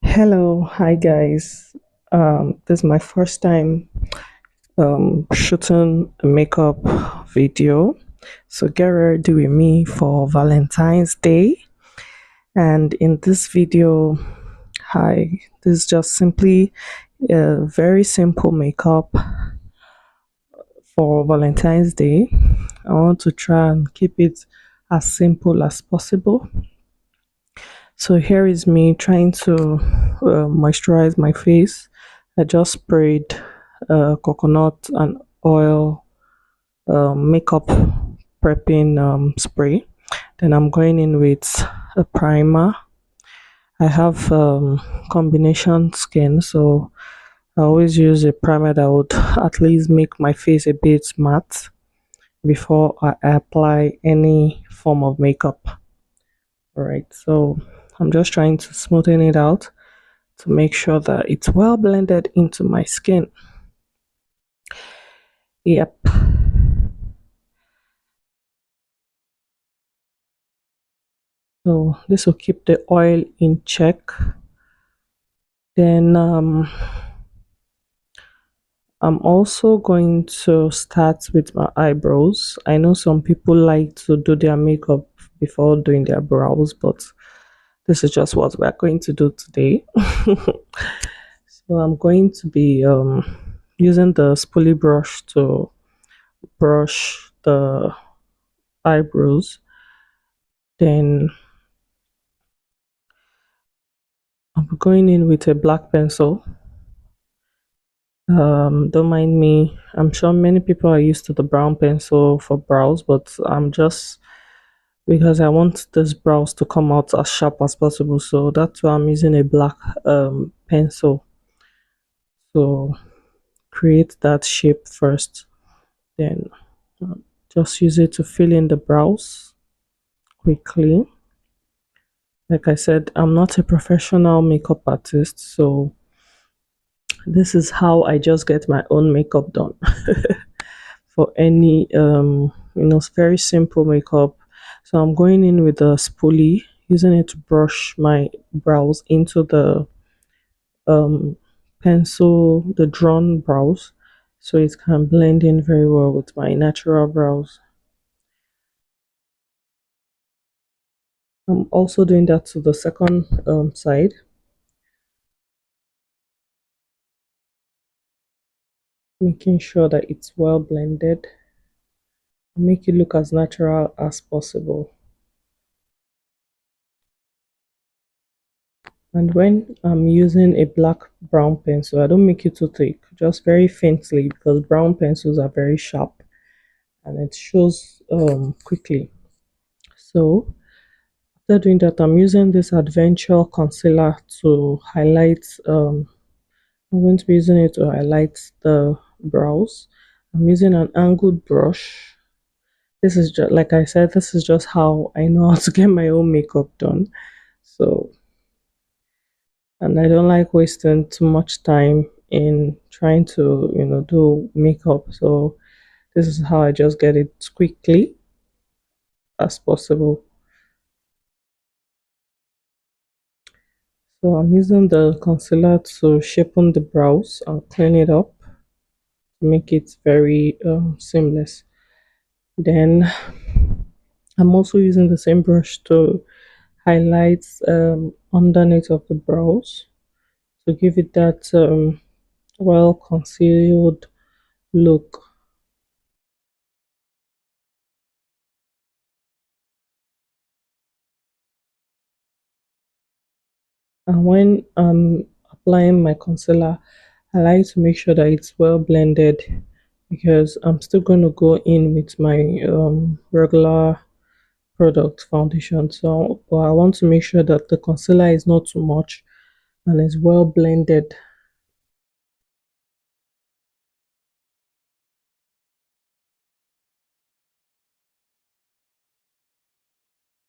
Hello, hi guys. This is my first time shooting a makeup video. So get ready with me for Valentine's Day. And in this video, hi, this is just simply a very simple makeup for Valentine's Day. I want to try and keep it as simple as possible. So here is me trying to moisturize my face. I just sprayed coconut and oil makeup prepping spray. Then I'm going in with a primer. I have combination skin, so I always use a primer that would at least make my face a bit matte before I apply any form of makeup. All right, so I'm just trying to smoothen it out to make sure that it's well blended into my skin. Yep. So this will keep the oil in check. Then I'm also going to start with my eyebrows. I know some people like to do their makeup before doing their brows, but this is just what we're going to do today. So I'm going to be using the spoolie brush to brush the eyebrows. Then I'm going in with a black pencil. Don't mind me. I'm sure many people are used to the brown pencil for brows, but I'm just because I want this brows to come out as sharp as possible, so that's why I'm using a black pencil to create that shape first. Then just use it to fill in the brows quickly. Like I said, I'm not a professional makeup artist, so this is how I just get my own makeup done. For any very simple makeup. So I'm going in with a spoolie, using it to brush my brows into the um pencil, the drawn brows, so it can blend in very well with my natural brows. I'm also doing that to the second side, making sure that it's well blended, make it look as natural as possible. And when I'm using a black brown pencil, I don't make it too thick, just very faintly, because brown pencils are very sharp and it shows quickly. So after doing that, I'm using this Adventure concealer to highlight. I'm going to be using it to highlight the brows. I'm using an angled brush. This is just like I said, this is just how I know how to get my own makeup done. So, and I don't like wasting too much time in trying to do makeup, so this is how I just get it quickly as possible. So I'm using the concealer to shapen the brows and clean it up to make it very seamless. Then I'm also using the same brush to highlight underneath of the brows to give it that well concealed look. And when I'm applying my concealer, I like to make sure that it's well blended because I'm still going to go in with my regular product foundation. So, but I want to make sure that the concealer is not too much and is well blended.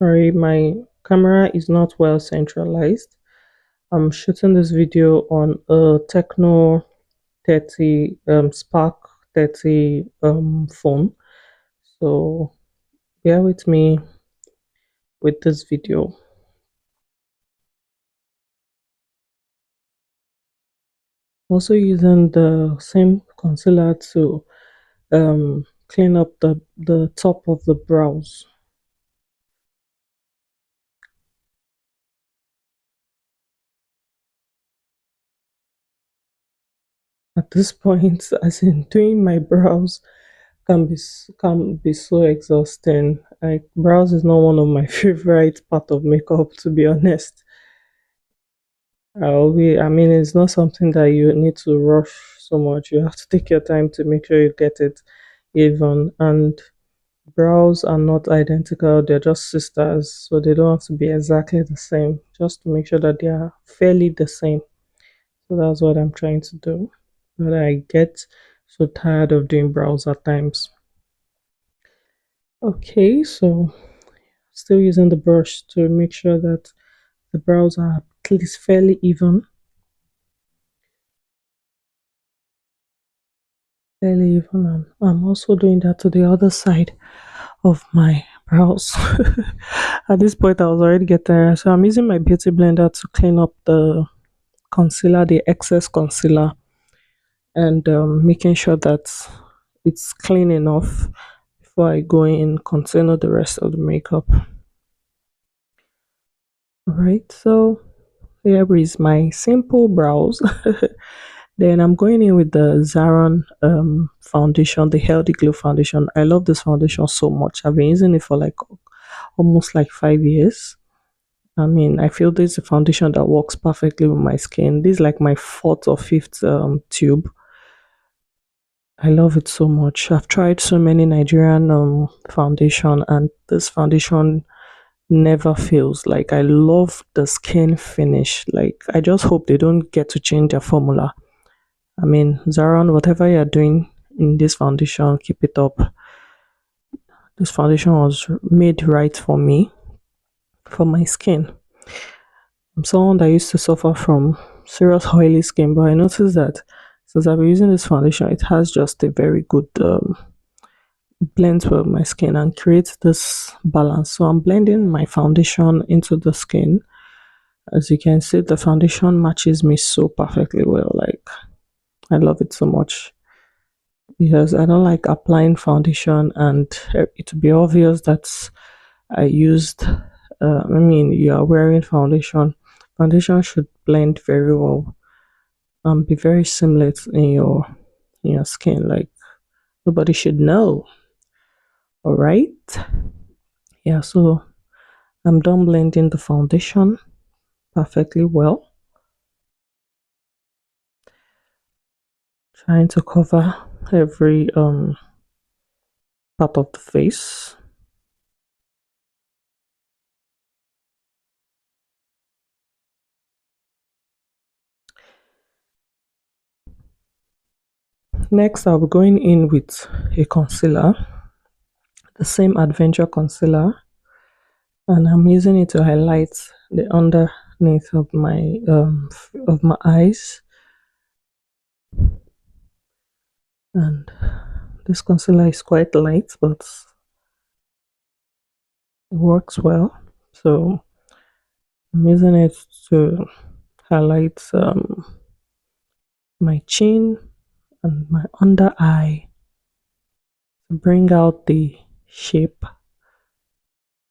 Sorry, my camera is not well centralized. I'm shooting this video on a Techno 30 Spark 30 phone. So bear with me with this video. Also using the same concealer to clean up the top of the brows. At this point, as in doing my brows can be so exhausting. Like brows is not one of my favorite part of makeup, to be honest. I mean, it's not something that you need to rush so much. You have to take your time to make sure you get it even. And brows are not identical, they're just sisters, so they don't have to be exactly the same, just to make sure that they are fairly the same. So that's what I'm trying to do. But I get so tired of doing brows at times. Okay, so still using the brush to make sure that the brows are at least fairly even. Fairly even. And I'm also doing that to the other side of my brows. At this point, I was already getting tired, so I'm using my beauty blender to clean up the concealer, the excess concealer, and making sure that it's clean enough before I go in continue the rest of the makeup. Alright, so here is my simple brows. Then I'm going in with the Zaron foundation, the Healthy Glow foundation. I love this foundation so much. I've been using it for like almost like 5 years. I mean, I feel this is a foundation that works perfectly with my skin. This is like my fourth or fifth tube. I love it so much. I've tried so many Nigerian foundation, and this foundation never fails. Like I love the skin finish. Like I just hope they don't get to change their formula. I mean, Zaron, whatever you're doing in this foundation, keep it up. This foundation was made right for me, for my skin. I'm someone that used to suffer from serious oily skin, but I noticed that since I've been using this foundation, it has just a very good blends well with my skin and creates this balance. So I'm blending my foundation into the skin. As you can see, the foundation matches me so perfectly well. Like I love it so much because I don't like applying foundation and it to be obvious that I used. I mean, you are wearing foundation. Foundation should blend very well and be very seamless in your skin. Like nobody should know. All right. Yeah. So I'm done blending the foundation perfectly well. Trying to cover every part of the face. Next, I'll be going in with a concealer, the same Adventure concealer, and I'm using it to highlight the underneath of my eyes. And this concealer is quite light, but it works well. So I'm using it to highlight my chin and my under eye to bring out the shape.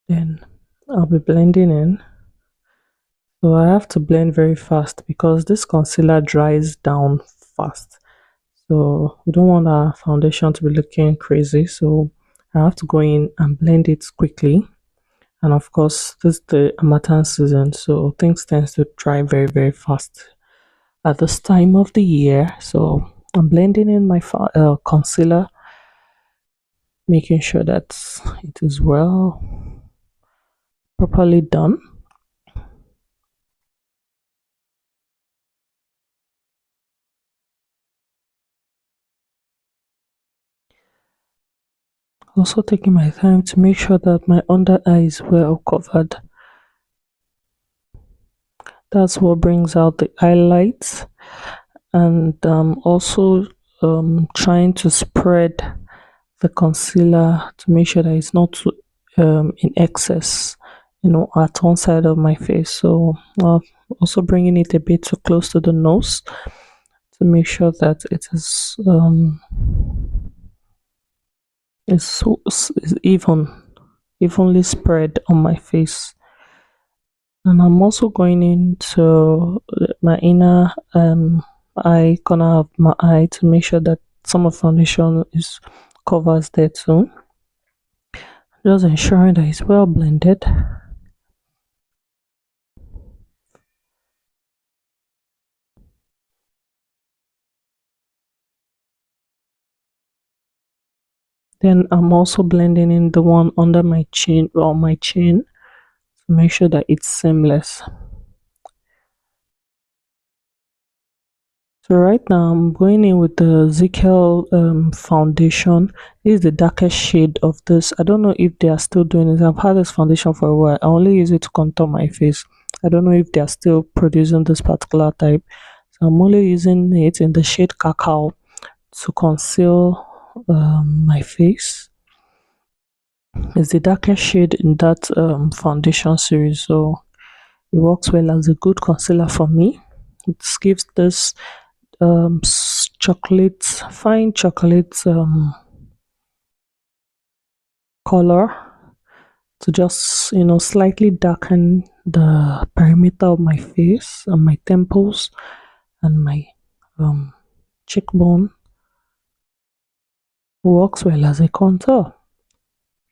Then I'll be blending in. So I have to blend very fast because this concealer dries down fast. So we don't want our foundation to be looking crazy. So I have to go in and blend it quickly. And of course, this is the Harmattan season, so things tend to dry very, very fast at this time of the year. So I'm blending in my concealer, making sure that it is well properly done. Also taking my time to make sure that my under eye is well covered. That's what brings out the highlights, and also trying to spread the concealer to make sure that it's not too in excess, at one side of my face. So also bringing it a bit too close to the nose to make sure that it is evenly spread on my face. And I'm also going into my inner eye corner of my eye to make sure that some of foundation is covers there too. Just ensuring that it's well blended. Then I'm also blending in the one under my chin or my chin to make sure that it's seamless. So right now I'm going in with the Ezekiel foundation. This is the darkest shade of this. I don't know if they are still doing it. I've had this foundation for a while. I only use it to contour my face. I don't know if they are still producing this particular type. So I'm only using it in the shade cacao to conceal my face. It's the darkest shade in that foundation series, so it works well as a good concealer for me. It gives this chocolate, fine chocolate color to just slightly darken the perimeter of my face and my temples and my um, cheekbone. Works well as a contour.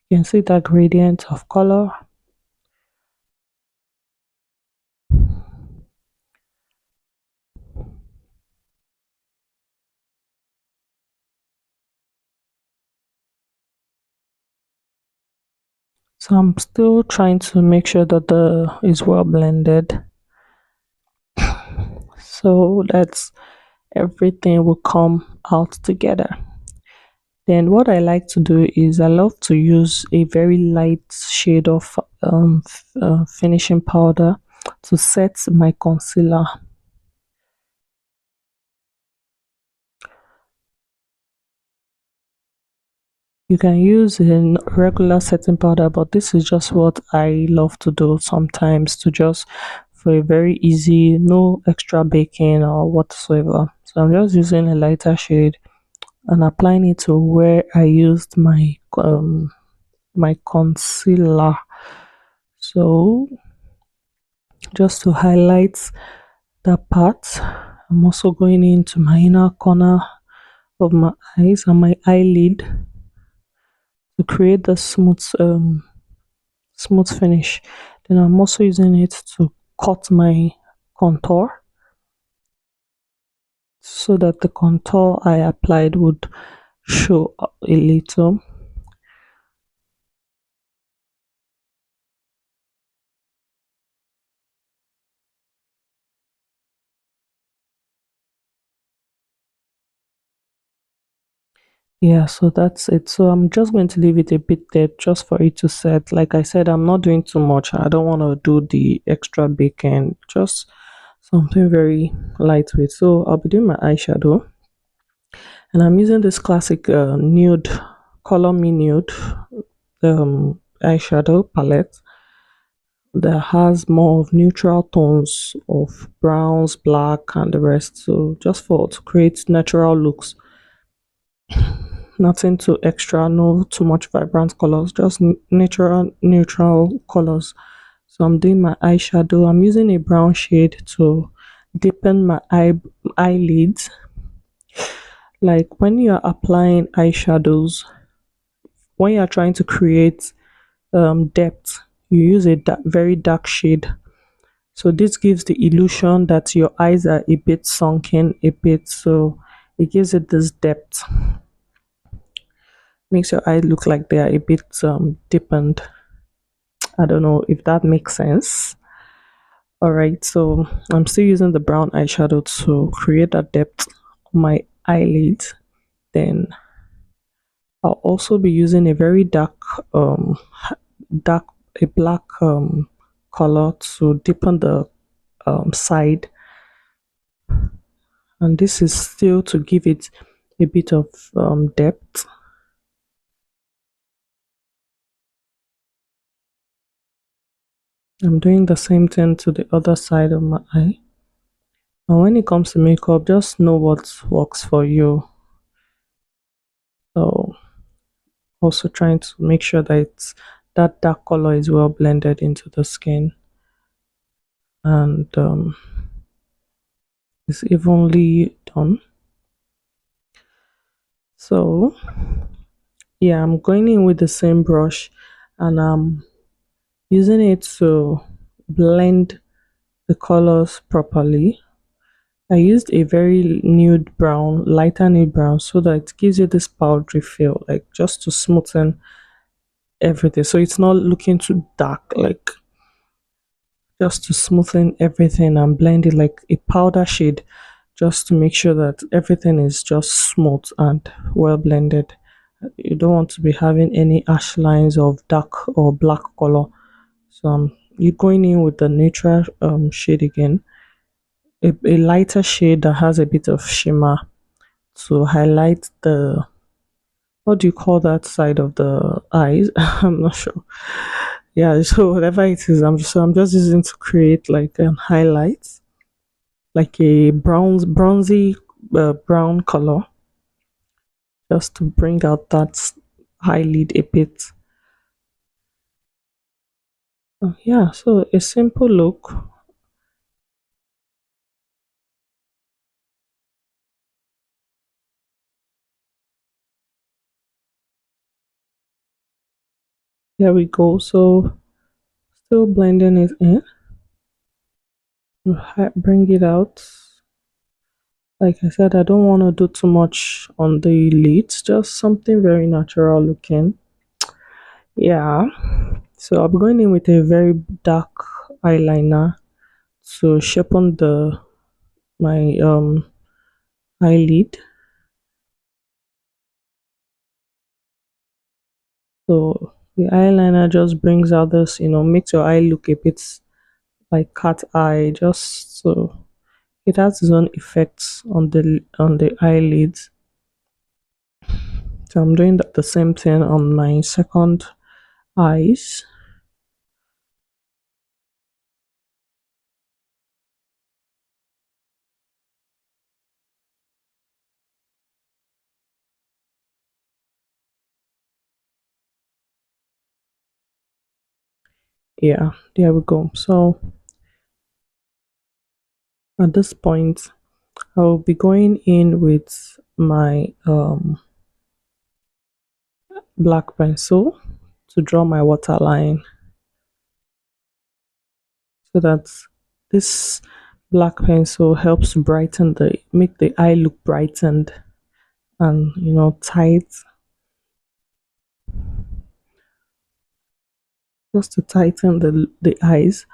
You can see that gradient of color. So I'm still trying to make sure that the is well blended, so that everything will come out together. Then what I like to do is I love to use a very light shade of finishing powder to set my concealer. You can use a regular setting powder, but this is just what I love to do sometimes, to just for a very easy, no extra baking or whatsoever. So I'm just using a lighter shade and applying it to where I used my concealer. So just to highlight that part, I'm also going into my inner corner of my eyes and my eyelid to create the smooth finish. Then I'm also using it to cut my contour so that the contour I applied would show a little. Yeah, so that's it. So I'm just going to leave it a bit there just for it to set. Like I said, I'm not doing too much. I don't want to do the extra baking, just something very lightweight. So I'll be doing my eyeshadow, and I'm using this classic nude, color me nude eyeshadow palette that has more of neutral tones of browns, black, and the rest. So just for to create natural looks, nothing too extra, no too much vibrant colors, just natural neutral colors. So I'm doing my eyeshadow. I'm using a brown shade to deepen my eyelids. Like when you're applying eyeshadows, when you're trying to create depth, you use a very dark shade. So this gives the illusion that your eyes are a bit sunken, a bit, so it gives it this depth. Makes your eyes look like they are a bit deepened. I don't know if that makes sense. All right, so I'm still using the brown eyeshadow to create that depth on my eyelid. Then I'll also be using a very dark a black color to deepen the side, and this is still to give it a bit of depth. I'm doing the same thing to the other side of my eye. And when it comes to makeup, just know what works for you. So also trying to make sure that that dark color is well blended into the skin and is evenly done. So yeah, I'm going in with the same brush and I'm using it to blend the colors properly. I used a very nude brown, lighter nude brown, so that it gives you this powdery feel, like just to smoothen everything. So it's not looking too dark, like just to smoothen everything and blend it like a powder shade, just to make sure that everything is just smooth and well blended. You don't want to be having any ash lines of dark or black color. So you're going in with the neutral shade again, a lighter shade that has a bit of shimmer to highlight the, what do you call that side of the eyes? I'm not sure. Yeah, so whatever it is, I'm just using to create like highlights, like a bronzy brown color, just to bring out that eyelid a bit. Yeah, so a simple look. There we go. So still blending it in. Bring it out. Like I said, I don't want to do too much on the lids, just something very natural looking. Yeah. So I'll be going in with a very dark eyeliner to sharpen the my eyelid. So the eyeliner just brings out this, makes your eye look a bit like cat eye, just so it has its own effects on the eyelids. So I'm doing the same thing on my second eyes. Yeah, there we go. So at this point, I'll be going in with my black pencil to draw my waterline, so that this black pencil helps brighten make the eye look brightened and tight, just to tighten the eyes.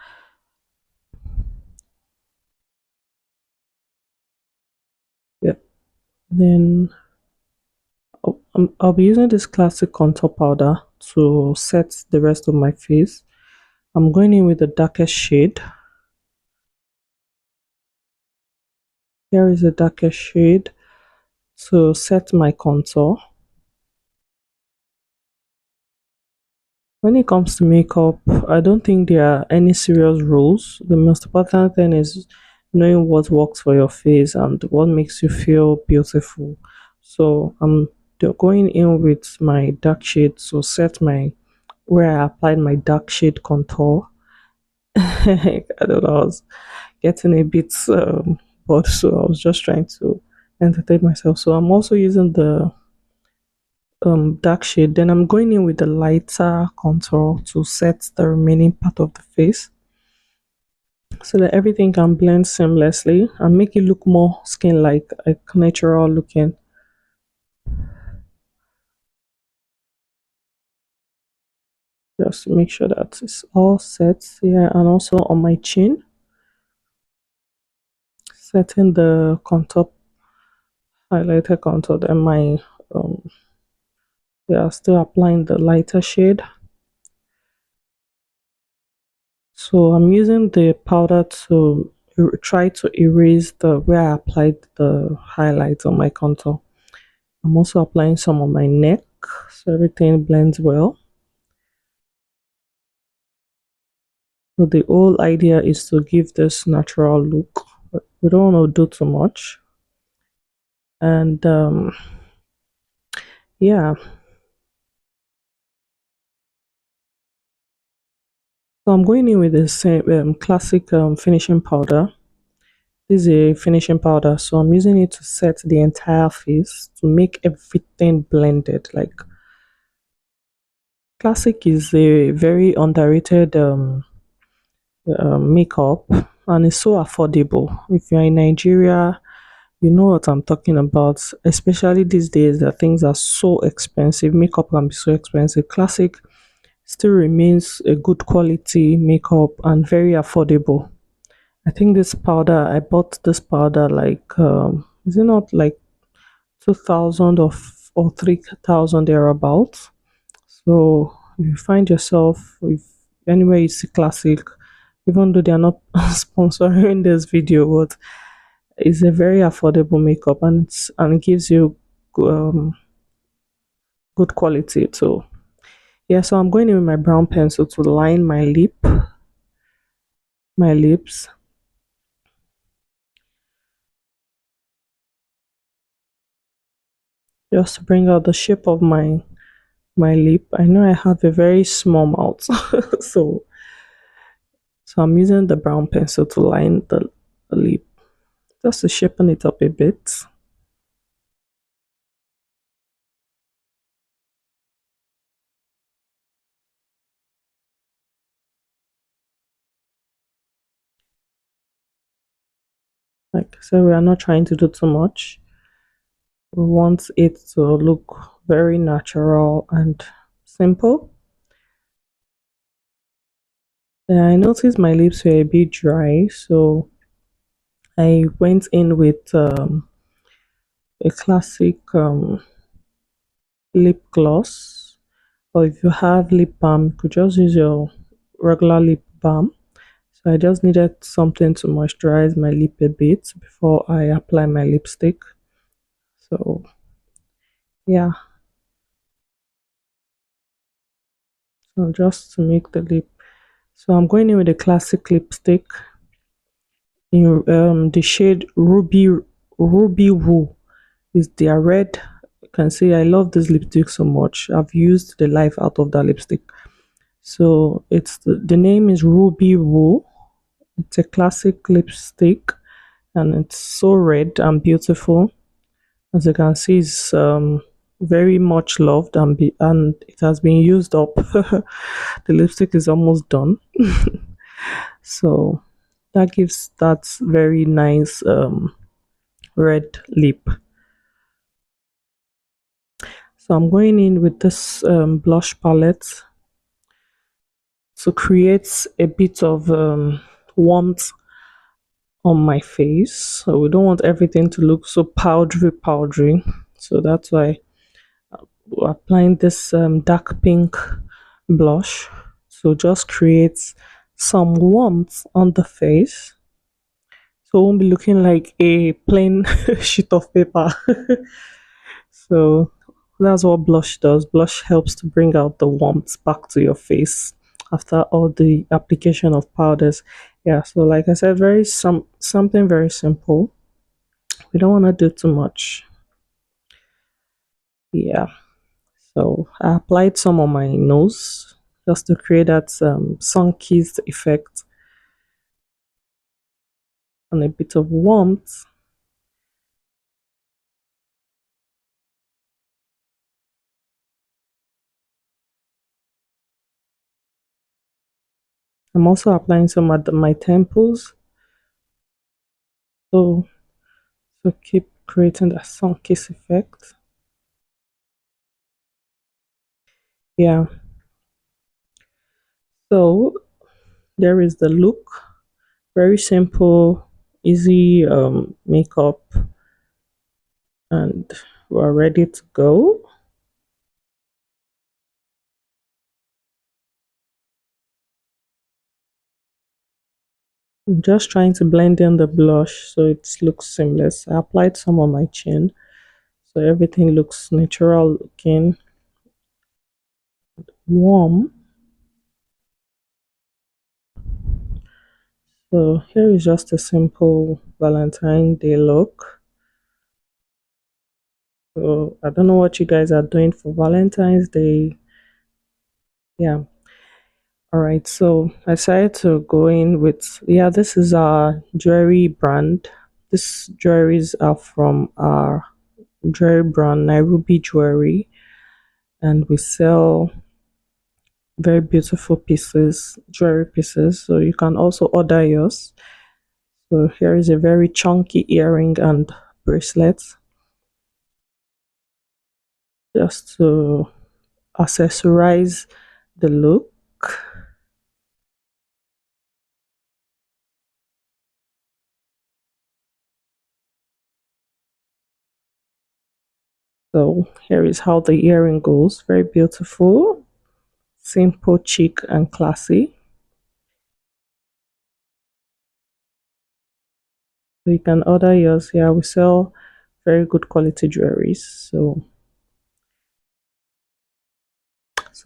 Yeah. Then I'll be using this classic contour powder to set the rest of my face. I'm going in with the darkest shade. Here is the darkest shade to set my contour. When it comes to makeup, I don't think there are any serious rules. The most important thing is knowing what works for your face and what makes you feel beautiful. So I'm going in with my dark shade to set my, where I applied my dark shade contour. I don't know, I was getting a bit bored, so I was just trying to entertain myself. So I'm also using the dark shade. Then I'm going in with the lighter contour to set the remaining part of the face, so that everything can blend seamlessly and make it look more skin like natural looking. Just to make sure that it's all set. Yeah, and also on my chin, setting the contour, highlighter contour. Then my yeah, still applying the lighter shade. So I'm using the powder to try to erase the where I applied the highlight on my contour. I'm also applying some on my neck, so everything blends well. So the whole idea is to give this natural look. We don't want to do too much. And yeah, so I'm going in with the same classic finishing powder. This is a finishing powder, so I'm using it to set the entire face to make everything blended. Like classic is a very underrated makeup, and it's so affordable. If you're in Nigeria, you know what I'm talking about, especially these days that things are so expensive. Makeup can be so expensive. Classic still remains a good quality makeup and very affordable. I think this powder, I bought this powder like, is it not like 2000 or 3000 thereabouts? So if you find yourself, if anywhere you see classic, even though they are not sponsoring this video, but it's a very affordable makeup, and it gives you um, good quality too. Yeah, so I'm going in with my brown pencil to line my lips, just to bring out the shape of my lip. I know I have a very small mouth, so I'm using the brown pencil to line the lip, just to shapen it up a bit. Like so, we are not trying to do too much. We want it to look very natural and simple. Then I noticed my lips were a bit dry, so I went in with a classic lip gloss. Or if you have lip balm, you could just use your regular lip balm. So I just needed something to moisturize my lip a bit before I apply my lipstick. So yeah, so just to make the lip. So I'm going in with a classic lipstick in the shade Ruby Woo. Is their red. You can see I love this lipstick so much. I've used the life out of that lipstick. So it's the name is Ruby Woo. It's a classic lipstick and it's so red and beautiful. As you can see, it's very much loved and it has been used up. The lipstick is almost done. So that gives that very nice red lip. So I'm going in with this blush palette to create a bit of warmth on my face. So we don't want everything to look so powdery. So that's why we're applying this dark pink blush. So just create some warmth on the face. So it won't be looking like a plain sheet of paper. So that's what blush does. Blush helps to bring out the warmth back to your face after all the application of powders. Yeah, so like I said, something very simple. We don't want to do too much. Yeah. So I applied some on my nose just to create that sun-kissed effect and a bit of warmth. I'm also applying some at my temples, so keep creating that sun-kissed effect. Yeah. So there is the look. Very simple, easy makeup, and we're ready to go. I'm just trying to blend in the blush so it looks seamless. I applied some on my chin so everything looks natural looking, warm. So here is just a simple Valentine Day look. So I don't know what you guys are doing for Valentine's Day. Yeah. All right. So I decided to go in with, yeah, this is our jewelry brand. These jewelries are from our jewelry brand, Nairobi Jewelry, and we sell very beautiful pieces, jewelry pieces. So you can also order yours. So here is a very chunky earring and bracelet just to accessorize the look. So here is how the earring goes. Very beautiful, simple, chic, and classy. So you can order yours here. We sell very good quality jewelries. So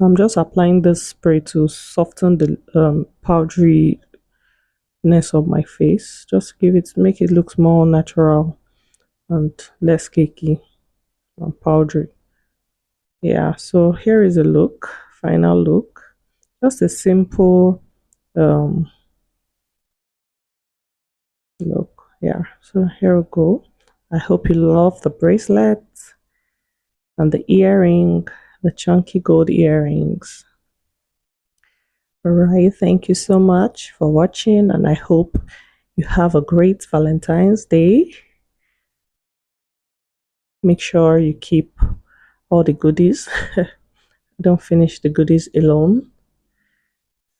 I'm just applying this spray to soften the powderiness of my face. Just give it, make it look more natural and less cakey and powdery. Yeah, so here is a look, final look. Just a simple um look. Yeah, so here we go. I hope you love the bracelet and the earring, the chunky gold earrings. All right, thank you so much for watching, and I hope you have a great Valentine's Day. Make sure you keep all the goodies. Don't finish the goodies alone.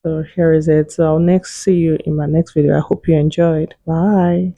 So here is it. So I'll next see you in my next video. I hope you enjoyed. Bye.